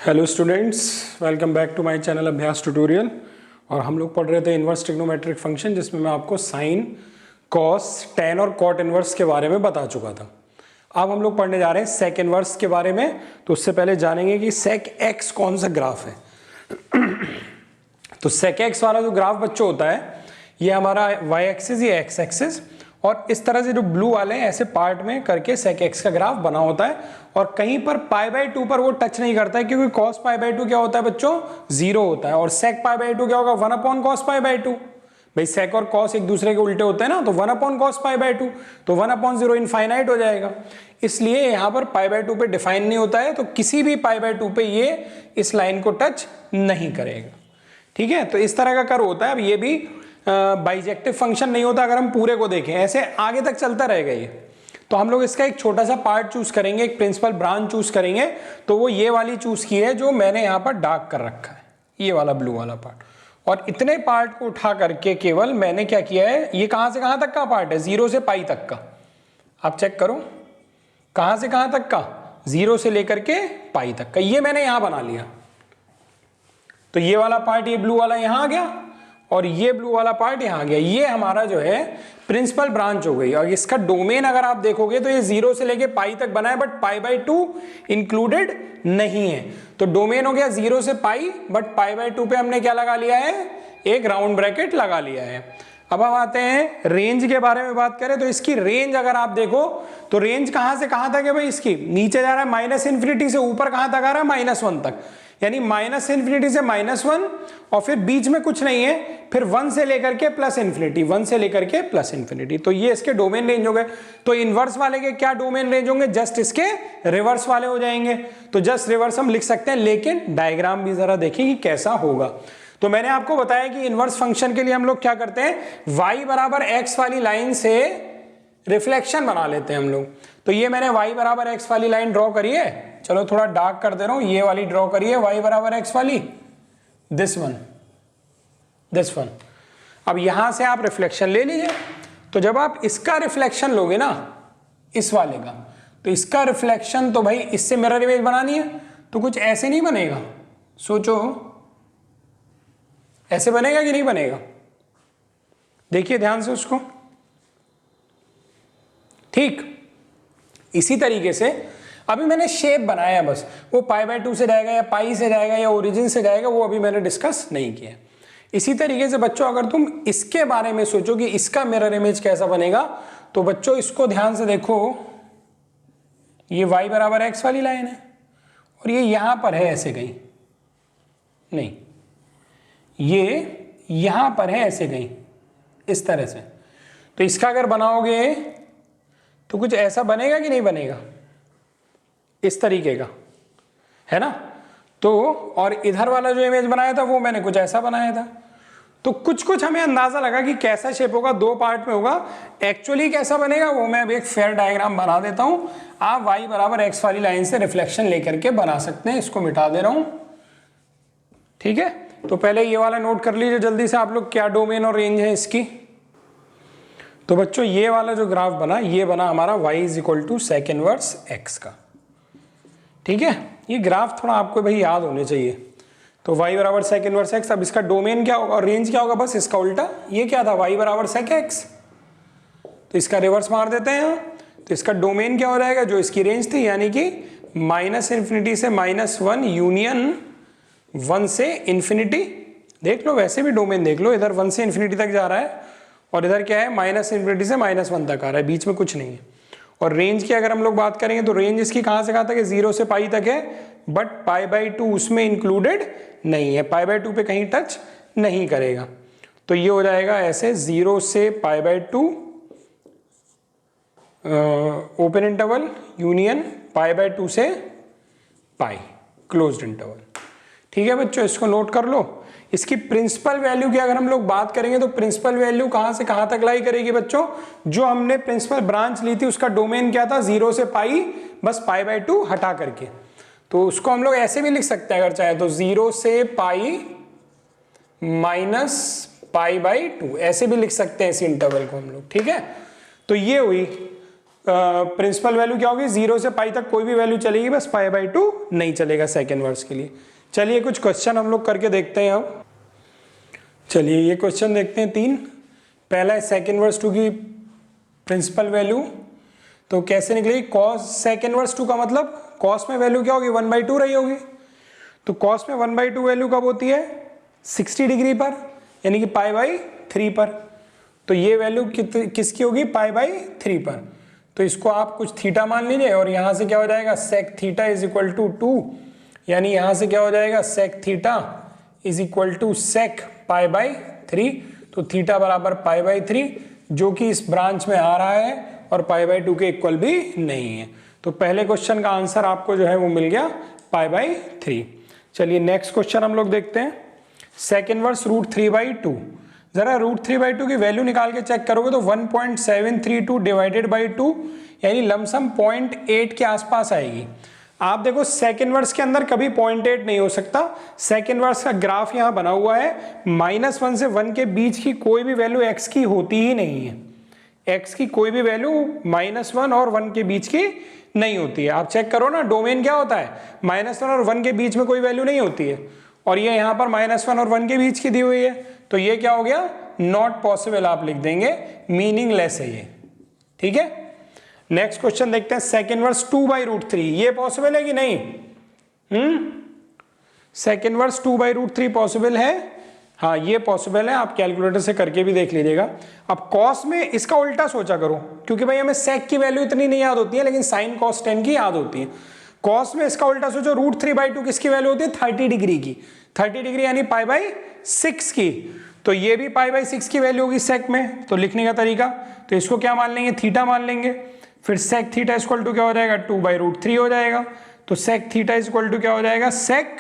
Hello students, welcome back to my channel Abhyas tutorial. और हम लोग पढ़ रहे थे इन्वर्स ट्रिग्नोमेट्रिक फंक्शन, जिसमें मैं आपको साइन, कॉस, टेन और कॉट इन्वर्स के बारे में बता चुका था। अब हम लोग पढ़ने जा रहे हैं सेक इन्वर्स के बारे में। तो उससे पहले जानेंगे कि सेक एक्स कौन सा ग्राफ है। तो सेक एक्स वाला जो ग्राफ बच्चों होता है, ये हमारा वाई एक्सिस, ये एक्स एक्सिस, और इस तरह से जो ब्लू वाले ऐसे पार्ट में करके सेक एक्स का ग्राफ बना होता है। और कहीं पर पाई बाई 2 पर वो टच नहीं करता है, क्योंकि कॉस पाई बाई 2 क्या होता है बच्चों, 0 होता है। और सेक पाई बाई 2 क्या होगा, 1 अपॉन कॉस पाई बाई 2। भाई सेक और कॉस एक दूसरे के उल्टे होते हैं ना, तो 1 अपॉन कॉस पाई बाई 2, तो 1 अपॉन 0 इनफाइनाइट हो जाएगा। इसलिए यहाँ पर पाई बाई 2 पे डिफाइन नहीं होता है, तो किसी भी पाई बाई 2 पे ये इस लाइन को टच नहीं करेगा। ठीक है, तो इस तरह का कर्व होता है। अब ये भी बाइजेक्टिव फंक्शन नहीं होता। अगर हम पूरे को देखें, ऐसे आगे तक चलता रहेगा ये। तो हम लोग इसका एक छोटा सा पार्ट चूज करेंगे, एक प्रिंसिपल ब्रांच चूज करेंगे। तो वो ये वाली चूज की है जो मैंने यहाँ पर डार्क कर रखा है, ये वाला ब्लू वाला पार्ट। और इतने पार्ट को उठा करके केवल मैंने क्या किया है, ये कहां से कहां तक का पार्ट है, 0 से पाई तक का। आप चेक करो कहां से कहां तक का, 0 से लेकर के पाई तक का, ये मैंने यहां बना लिया। तो ये वाला पार्ट, ये ब्लू वाला यहां आ गया, और ये ब्लू वाला पार्ट यहां आ गया। ये हमारा जो है प्रिंसिपल ब्रांच हो गई। और इसका डोमेन अगर आप देखोगे तो ये 0 से लेके पाई तक बना है, बट पाई बाई 2 इंक्लूडेड नहीं है। तो डोमेन हो गया 0 से पाई, बट पाई बाई 2 पे हमने क्या लगा लिया है, एक राउंड ब्रैकेट लगा लिया है। अब हम आते हैं रेंज के बारे में बात करें। तो इसकी रेंज अगर आप देखो तो रेंज कहां से कहां तक है भाई, इसकी नीचे जा रहा है माइनस इन्फिनिटी से, ऊपर कहां तक आ रहा है, -1 तक। यानी माइनस इन्फिनिटी से -1, और फिर बीच में कुछ नहीं है, फिर 1 से लेकर के प्लस इन्फिनिटी, 1 से लेकर के प्लस इन्फिनिटी। तो ये इसके डोमेन रेंज हो गए। तो इनवर्स वाले के क्या डोमेन रेंज होंगे, जस्ट इसके रिवर्स वाले हो जाएंगे। तो जस्ट रिवर्स हम लिख सकते हैं, लेकिन डायग्राम भी जरा देखिए कि कैसा होगा। तो मैंने आपको बताया कि इनवर्स फंक्शन के लिए हम लोग क्या करते हैं, y बराबर x वाली लाइन से रिफ्लेक्शन बना लेते हैं हम लोग। तो ये मैंने y बराबर x वाली लाइन ड्रॉ करी है, चलो थोड़ा डार्क कर दे रहा हूं, ये वाली ड्रॉ करिए y बराबर x वाली, दिस वन। अब यहां से आप रिफ्लेक्शन ले लीजिए। तो जब आप इसका रिफ्लेक्शन लोगे ना, इस वाले का, तो इसका रिफ्लेक्शन तो भाई इससे मिरर इमेज बनानी है, तो कुछ ऐसे नहीं बनेगा। सोचो ऐसे बनेगा कि नहीं बनेगा, देखिए ध्यान से उसको। ठीक इसी तरीके से अभी मैंने शेप बनाया, बस वो पाई बाई 2 से जाएगा या पाई से जाएगा या ओरिजिन से जाएगा, वो अभी मैंने डिस्कस नहीं किया। इसी तरीके से बच्चों अगर तुम इसके बारे में सोचो कि इसका मिरर इमेज कैसा बनेगा, तो बच्चों इसको ध्यान से देखो, ये y बराबर x वाली लाइन है, और ये यहां पर है ऐसे कहीं, नहीं ये यहां पर है ऐसे कहीं, इस तरह से। तो इसका अगर बनाओगे तो कुछ ऐसा बनेगा कि नहीं बनेगा, इस तरीके का, है ना। तो और इधर वाला जो इमेज बनाया था वो मैंने कुछ ऐसा बनाया था। तो कुछ कुछ हमें अंदाजा लगा कि कैसा शेप होगा, 2 पार्ट में होगा। एक्चुअली कैसा बनेगा वो मैं अभी एक फेयर डायग्राम बना देता हूं। आप y बराबर x वाली लाइन से रिफ्लेक्शन लेकर के बना सकते हैं। इसको मिटा दे रहा हूं, ठीक है। तो पहले ये वाला नोट कर लीजिए जल्दी से आप लोग, क्या डोमेन और रेंज है इसकी। तो बच्चों ये वाला जो ग्राफ बना, ये बना हमारा y is equal to sec inverse x का। ठीक है, ये ग्राफ थोड़ा आपको भाई याद होने चाहिए। तो y बराबर सेक इनवर्स x। अब इसका डोमेन क्या होगा और रेंज क्या होगा, बस इसका उल्टा। ये क्या था, y बराबर सेक x, तो इसका रिवर्स मार देते हैं यहाँ। तो इसका डोमेन क्या हो जाएगा, जो इसकी रेंज थी, यानी कि माइनस इन्फिनिटी से -1 यूनियन 1 से इन्फिनिटी। देख लो, वैसे भी डोमेन देख लो, इधर 1 से इन्फिनिटी तक जा रहा है, और इधर क्या है, माइनस इन्फिनिटी से -1 तक आ रहा है, बीच में कुछ नहीं है। और रेंज की अगर हम लोग बात करेंगे तो रेंज इसकी कहां से कहां तक है, 0 से पाई तक है, बट पाई बाई 2 उसमें इंक्लूडेड नहीं है, पाई बाई 2 पे कहीं टच नहीं करेगा। तो ये हो जाएगा ऐसे, 0 से pi by 2 open interval union pi by 2 से पाई क्लोज्ड इंटरवल। ठीक है बच्चों, इसको नोट कर लो। इसकी प्रिंसिपल वैल्यू की अगर हम लोग बात करेंगे तो प्रिंसिपल वैल्यू कहां से कहां तक लाई करेगी बच्चों, जो हमने प्रिंसिपल ब्रांच ली थी उसका डोमेन क्या था, 0 से पाई, बस पाई बाई 2 हटा करके। तो उसको हम लोग ऐसे भी लिख सकते हैं अगर चाहे तो, 0 से पाई माइनस पाई बाई 2, ऐसे भी लिख सकते हैं इस इंटरवल को हम लोग। ठीक है, तो ये हुई प्रिंसिपल वैल्यू क्या होगी, 0 से पाई तक कोई भी वैल्यू चलेगी, बस π/2 नहीं चलेगा सेक इनवर्स के लिए। चलिए कुछ क्वेश्चन हम लोग करके देखते हैं अब। चलिए ये क्वेश्चन देखते हैं 3। पहला है सेक इनवर्स 2 की प्रिंसिपल वैल्यू, तो कैसे निकलेगी, कॉस सेक इनवर्स 2 का मतलब कॉस में वैल्यू क्या होगी 1/2 रही होगी, तो कॉस में 1/2 वैल्यू कब होती है 60 डिग्री पर, यानी कि π/3 पर। तो ये वैल्यू किसकी होगी π/3 पर, तो इसको आप कुछ थीटा मान लीजिए और यहां से क्या हो जाएगा sec theta is equal to 2, यानी यहां से क्या हो जाएगा sec theta is equal to sec π/3, तो थीटा बराबर π/3 जो कि इस ब्रांच में आ रहा है और π/2 के इक्वल भी नहीं है। तो पहले क्वेश्चन का आंसर आपको जो है वो मिल गया π/3। चलिए नेक्स्ट क्वेश्चन हम लोग देखते हैं, सेक इनवर्स √3/2। जरा √3/2 की वैल्यू निकाल के चेक करोगे तो 1.732 डिवाइडेड बाई 2 यानी लमसम 0.8 के आसपास आएगी। आप देखो सेक इनवर्स के अंदर कभी 0.8 नहीं हो सकता, सेक इनवर्स का ग्राफ यहाँ बना हुआ है, -1 से 1 के बीच की कोई भी वैल्यू x की होती ही नहीं है, x की कोई भी वैल्यू -1 और 1 के बीच की नहीं होती है। आप चेक करो ना, डोमेन क्या होता है -1 और 1 के बीच में कोई वैल्यू नहीं होती है, और ये यहाँ पर -1 और 1 के बीच की दी हुई है, तो ये क्या हो गया नॉट पॉसिबल आप लिख देंगे, मीनिंगलेस है ये, ठीक है। नेक्स्ट क्वेश्चन देखते हैं, सेक इनवर्स 2/√3, ये पॉसिबल है कि नहीं, सेक इनवर्स 2/√3 पॉसिबल है, हाँ ये पॉसिबल है, आप कैलकुलेटर से करके भी देख लीजिएगा। अब कॉस में इसका उल्टा सोचा करो, क्योंकि भाई हमें सेक की वैल्यू इतनी नहीं याद होती है, लेकिन साइन कॉस 10 की याद होती है। कॉस में इसका उल्टा सोचो, √3/2 किसकी वैल्यू होती है 30 डिग्री की, 30 डिग्री यानी π/6 की, तो ये भी π/6 की वैल्यू होगी सेक में। तो लिखने का तरीका, तो इसको क्या मान लेंगे थीटा मान लेंगे, फिर सेक थीटा इक्वल टू क्या हो जाएगा 2/√3 हो जाएगा, तो सेक थीटा इक्वल टू क्या हो जाएगा सेक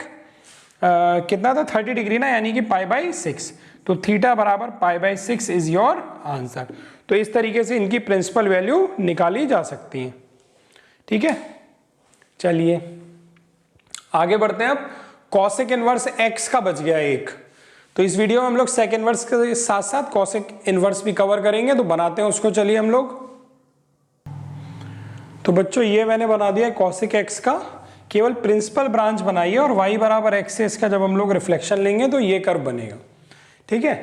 कितना था 30 डिग्री ना, यानी कि π/6, तो थीटा बराबर π/6 इज योर आंसर। तो इस तरीके से इनकी प्रिंसिपल वैल्यू निकाली जा सकती है, ठीक है। चलिए आगे बढ़ते हैं, अब कॉसेक इनवर्स x का बच गया एक, तो इस वीडियो में हम लोग सेक इनवर्स के साथ साथ कॉसेक इनवर्स भी कवर करेंगे, तो बनाते हैं उसको। चलिए हम लोग, तो बच्चों ये मैंने बना दिया कॉसेक x का, केवल प्रिंसिपल ब्रांच बनाइए और y बराबर x से इसका जब हम लोग रिफ्लेक्शन लेंगे तो ये कर्व बनेगा, ठीक है।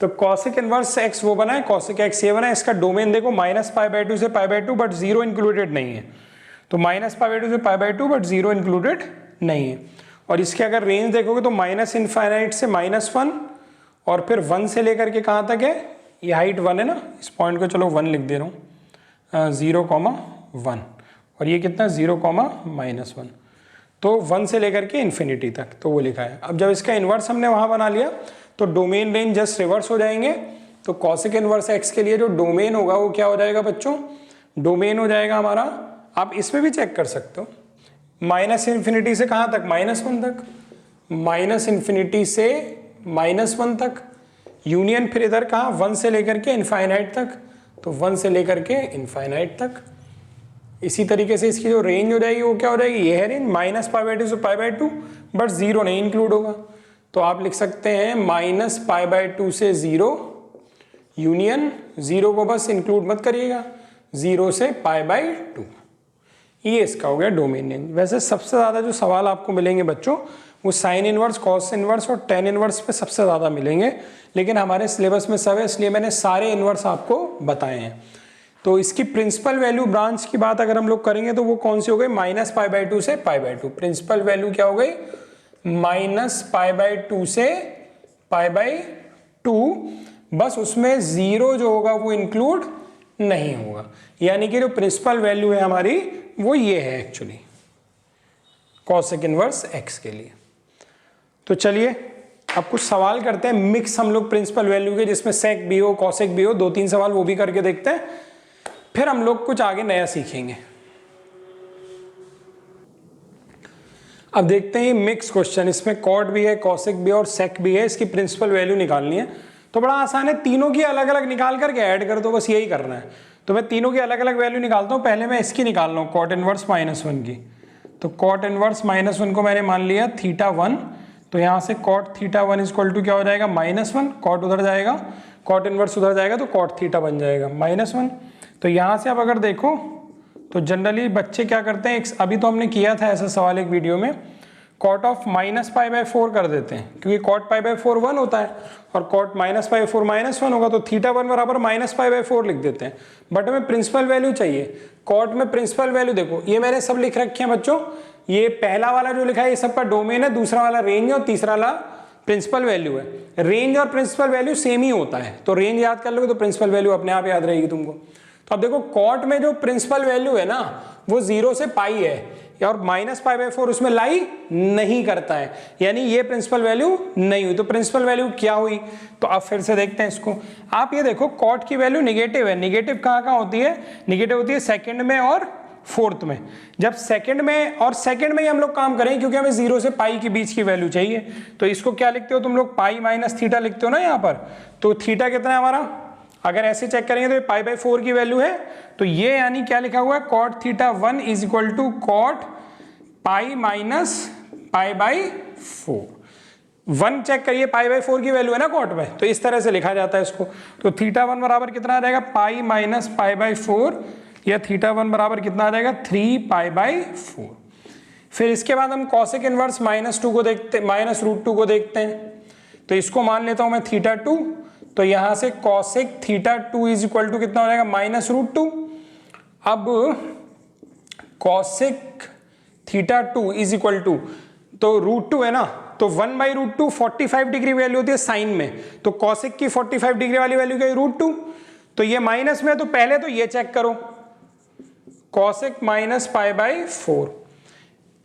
तो कॉसेक इनवर्स x वो बना है, कॉसेक x ये बना है, इसका डोमेन देखो -π/2 से π/2 बट 0 इंक्लूडेड नहीं है, तो -π/2 से π/2 बट 0 इंक्लूडेड नहीं है। और इसके अगर रेंज देखोगे तो -∞ से -1 और फिर 1 से लेकर के कहाँ तक है, ये हाइट 1 है ना, इस पॉइंट को चलो 1 लिख दे रहा हूँ, 0,1, और ये कितना 0,-1, तो 1 से लेकर के इन्फिनिटी तक, तो वो लिखा है। अब जब इसका इन्वर्स हमने वहाँ बना लिया तो डोमेन रेंज जस्ट रिवर्स हो जाएंगे, तो कॉसेक इनवर्स x के लिए जो डोमेन होगा वो क्या हो जाएगा बच्चों, डोमेन हो जाएगा हमारा, आप इसमें भी चेक कर सकते हो, -∞ से कहाँ तक -1 तक, -∞ से -1 तक, यूनियन फिर इधर कहाँ 1 से लेकर के इनफाइनाइट तक, तो 1 से लेकर के इनफाइनाइट तक। इसी तरीके से इसकी जो रेंज हो जाएगी वो क्या हो जाएगी, ये है रेंज -π/2 से π/2 बट 0 नहीं इंक्लूड होगा, तो आप लिख सकते हैं -π/2 से 0 यूनियन 0 को बस इंक्लूड मत करिएगा, 0 से π/2, ये इसका हो गया डोमेन रेंज। वैसे सबसे ज़्यादा जो सवाल आपको मिलेंगे बच्चों वो साइन इनवर्स, कॉस इनवर्स और टेन इनवर्स पे सबसे ज़्यादा मिलेंगे, लेकिन हमारे सिलेबस में सब है इसलिए मैंने सारे इनवर्स आपको बताए हैं। तो इसकी प्रिंसिपल वैल्यू ब्रांच की बात अगर हम लोग करेंगे तो वो कौन सी हो गई, -π/2 से π/2, प्रिंसिपल वैल्यू क्या हो गई -π/2 से π/2, बस उसमें 0 जो होगा वो इंक्लूड नहीं होगा, यानी कि जो प्रिंसिपल वैल्यू है हमारी वो ये है एक्चुअली कॉसेक इनवर्स x के लिए। तो चलिए अब कुछ सवाल करते हैं मिक्स हम लोग प्रिंसिपल वैल्यू के, जिसमें सेक भी हो कॉसेक भी हो, 2-3 सवाल वो भी करके देखते हैं, फिर हम लोग कुछ आगे नया सीखेंगे। अब देखते हैं मिक्स क्वेश्चन, इसमें कॉट भी है कॉसेक भी है और सेक भी है, इसकी प्रिंसिपल वैल्यू निकालनी है। तो बड़ा आसान है, तीनों की अलग अलग निकाल करके ऐड कर दो, बस यही करना है। तो मैं तीनों की अलग अलग वैल्यू निकालता हूँ, पहले मैं इसकी निकाल रहा हूँ कॉट इनवर्स -1 की। तो कॉट इनवर्स -1 को मैंने मान लिया θ1, तो यहाँ से कॉट θ1 इक्वल टू क्या हो जाएगा -1, कॉट उधर जाएगा, कॉट इनवर्स उधर जाएगा तो कॉट थीटा बन जाएगा -1। तो यहाँ से अब अगर देखो तो जनरली बच्चे क्या करते हैं, अभी तो हमने किया था ऐसा सवाल एक वीडियो में, कॉट ऑफ -π/4 कर देते हैं, क्योंकि कॉट π/4 1 होता है और कॉट -π/4 -1 होगा, तो θ1 बराबर -π/4 लिख देते हैं। बट हमें प्रिंसिपल वैल्यू चाहिए। कॉट में प्रिंसिपल वैल्यू देखो, ये मैंने सब लिख रखे हैं बच्चों, ये पहला वाला जो लिखा है ये सबका डोमेन है, दूसरा वाला रेंज है और तीसरा वाला प्रिंसिपल वैल्यू है। रेंज और प्रिंसिपल वैल्यू सेम ही होता है, तो रेंज याद कर लोगे तो प्रिंसिपल वैल्यू अपने आप याद रहेगी तुमको। तो अब देखो कॉट में जो प्रिंसिपल वैल्यू है ना वो 0 से पाई है और -π/4 उसमें लाई नहीं करता है, यानी ये प्रिंसिपल वैल्यू नहीं हुई। तो प्रिंसिपल वैल्यू क्या हुई, तो अब फिर से देखते हैं इसको। आप ये देखो कॉट की वैल्यू निगेटिव है, निगेटिव कहाँ होती है, निगेटिव होती है सेकंड में और फोर्थ में। जब सेकंड में और सेकंड में ही हम लोग काम करें, क्योंकि हमें 0 से पाई के बीच की वैल्यू चाहिए, तो इसको क्या लिखते हो तुम लोग, पाई माइनस थीटा लिखते हो ना यहाँ पर। तो थीटा कितना है हमारा, अगर ऐसे चेक करेंगे तो ये π/4 की वैल्यू है, तो ये यानी क्या लिखा हुआ है, cot θ1 is equal to cot pi minus π/4। 1 check करिए, π/4 की वैल्यू है ना कॉट में, तो इस तरह से लिखा जाता है इसको। तो θ1 बराबर कितना आ जाएगा, पाई माइनस π/4, या θ1 बराबर कितना आ जाएगा, 3π/4। फिर इसके बाद हम cosec इनवर्स -2 को देखते, -√2 को देखते हैं। तो इसको मान लेता हूं मैं θ2, तो यहां से cosec θ2 इज इक्वल टू कितना हो जाएगा, -√2। अब cosec θ2 इज इक्वल टू, तो √2 है ना, तो 1/√2 45 डिग्री वैल्यू होती है साइन में, तो cosec की 45 डिग्री वाली वैल्यू क्या है, √2। तो ये माइनस में, तो पहले तो ये चेक करो, cosec -π/4।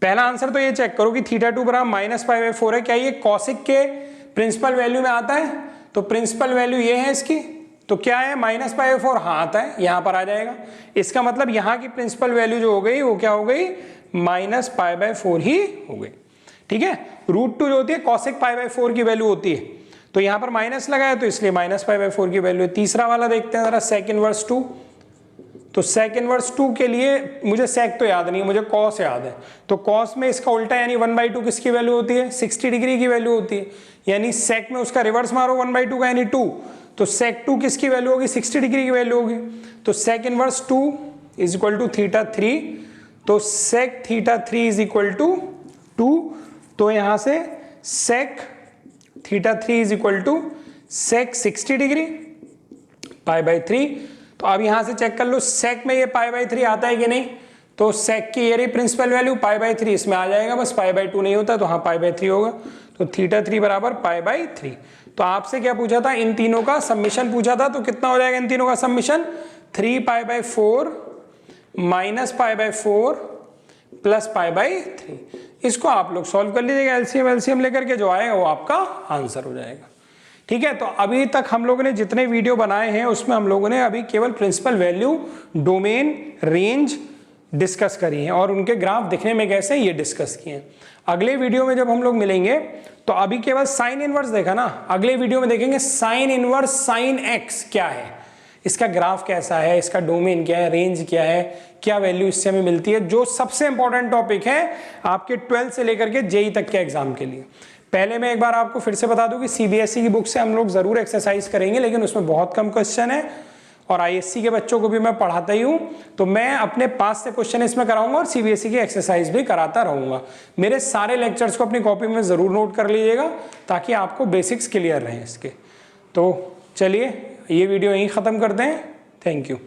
पहला आंसर तो ये चेक करो कि θ2 बराबर -π/4 है, क्या ये cosec के प्रिंसिपल वैल्यू में आता है, तो प्रिंसिपल वैल्यू ये है इसकी, तो क्या है -π/4, हाँ आता है, यहां पर आ जाएगा। इसका मतलब यहां की प्रिंसिपल वैल्यू जो हो गई वो क्या हो गई, -π/4 ही हो गई। ठीक है, √2 जो होती है cosec π/4 की वैल्यू होती है, तो यहां पर माइनस लगाया तो इसलिए -π/4 की वैल्यू है। तीसरा वाला देखते हैं जरा, sec इनवर्स 2। तो sec इनवर्स 2 के लिए मुझे sec तो याद नहीं है, मुझे cos याद है। तो cos में इसका उल्टा यानी 1/2 किसकी वैल्यू होती है, 60 डिग्री की वैल्यू होती है, यानी sec में उसका रिवर्स मारो 1/2 का यानी 2, तो sec 2 किसकी वैल्यू होगी, 60 डिग्री की वैल्यू होगी। तो sec inverse 2 is equal to θ3, तो sec θ3 इज इक्वल टू 2, तो यहां से sec θ3 is equal to sec 60 degree π/3। तो अब यहां से चेक कर लो sec में ये π/3 आता है कि नहीं, तो sec की ये रही प्रिंसिपल वैल्यू π/3 इसमें आ जाएगा, बस π/2 नहीं होता, तो हाँ π/3 होगा। तो θ3 बराबर π/3। तो आपसे क्या पूछा था, इन तीनों का सम्मिशन पूछा था, तो कितना हो जाएगा इन तीनों का सम्मिशन, 3π/4 -π/4 प्लस π/3। इसको आप लोग सॉल्व कर लीजिएगा, एलसीएम लेकर के जो आएगा वो आपका आंसर हो जाएगा। ठीक है, तो अभी तक हम लोगों ने जितने वीडियो बनाए हैं उसमें हम लोगों ने अभी केवल principal value, domain, range discuss करी है और उनके ग्राफ दिखने में कैसे ये डिस्कस किए हैं। अगले वीडियो में जब हम लोग मिलेंगे तो अभी केवल साइन इनवर्स देखा ना, अगले वीडियो में देखेंगे साइन इनवर्स साइन एक्स क्या है, इसका ग्राफ कैसा है, इसका डोमेन क्या है, रेंज क्या है, क्या वैल्यू इससे हमें मिलती है, जो सबसे इंपॉर्टेंट टॉपिक है आपके 12 से लेकर के जेई तक के एग्जाम के लिए। पहले मैं एक बार आपको फिर से बता दूं कि सीबीएसई की बुक से हम लोग जरूर एक्सरसाइज करेंगे, लेकिन उसमें बहुत कम क्वेश्चन है और आईएससी के बच्चों को भी मैं पढ़ाता ही हूं, तो मैं अपने पास से क्वेश्चन इसमें कराऊंगा और सीबीएसई की एक्सरसाइज भी कराता रहूंगा। मेरे सारे लेक्चर्स को अपनी कॉपी में जरूर नोट कर लीजिएगा ताकि आपको बेसिक्स क्लियर रहें इसके। तो चलिए ये वीडियो यहीं ख़त्म करते हैं। Thank you.